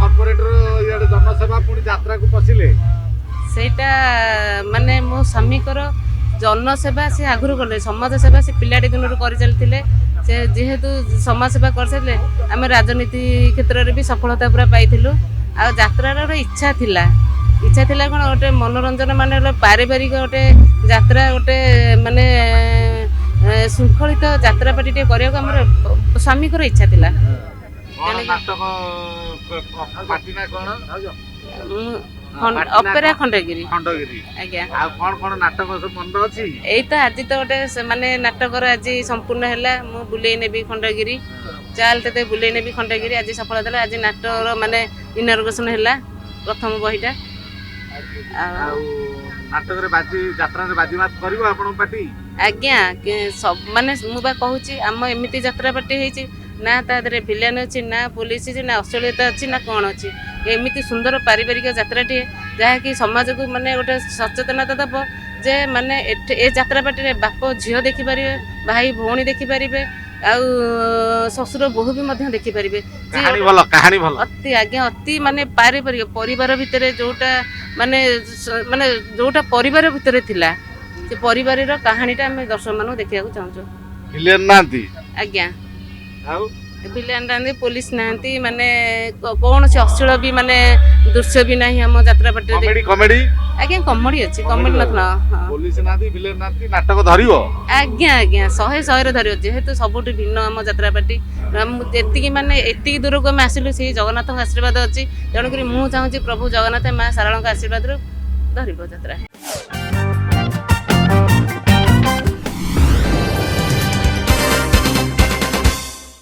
Corporator इयाडे जनसेवा पुणी यात्रा को पसिले ସେଇଟା ମାନେ ମୋ ସ୍ୱାମୀଙ୍କର जनसेवा से आगुरी कले समाज सेवा से पिलाटी दिन कर चलते से जेहेतु समाज सेवा कर सारे आम राजनीति क्षेत्र में भी सफलता पूरा पाइलु आ यात्रार गोटे इच्छा थिला कौन गोटे मनोरंजन मान पारिवारिक गोटे यात्रा गोटे माने शृंखलित यात्रा पार्टी करने स्वामी को इच्छा थिला नाटक पार्टी ना कौन अपेरा खंडगिरी आज्ञा कौन कौन नाटक सब मन अच्छी यही तो आज तो गोटे माने नाटकर आज संपूर्ण है मु बुले नेबी खंडगिरी चाल ते बुले नेबी खंडगिरी आज सफलता आज नाटर माने इनॉग्रेशन है प्रथम बहीटा नाटक रे बाजी यात्रा रे बाजी मात करिवो आपण पार्टी आज्ञा सब माने मु बा कहूची आम एमिति यात्रा पार्टी हेची ना तादरे विलेन अच्छी ना पुलिस अच्छी ना अश्लीलता अच्छी ना कौन अच्छी एमती सुंदर पारिवारिक यात्राटे जहाँकि समाज को माने गोटे सचेतनता दब जे माने ए यात्रा पार्टी बाप झील देखिपारे भाई भौणी देखिपारे आउ ससुर बोहू भी मध्य देखिपारे अति आज्ञा अति माने पारिवारिक परिवार भितर जोटा माने माने जोटा परिवार भितर थिला से परिवार कहानीटा आम दर्शक मान देखा चाहूँ आज्ञा विलेन ना पुलिस नांती माने कौन से अश्लील भी माने दृश्य भी नहीं हम यात्रा पार्टी कॉमेडी आज्ञा कॉमेडी अच्छी कॉमेडी नथला पुलिस नांती विलेन नांती नाटक धरिवो आज्ञा आज्ञा 100 रे धरियो जेहेतु सबुठी भिन्न हम यात्रा पार्टी एतिकी माने एतिकी दूर को हम आसिलु से जगन्नाथ आशीर्वाद अच्छी तेणुक मु चाहूँ प्रभु जगन्नाथ माँ सारला आशीर्वाद धरिबो यात्रा।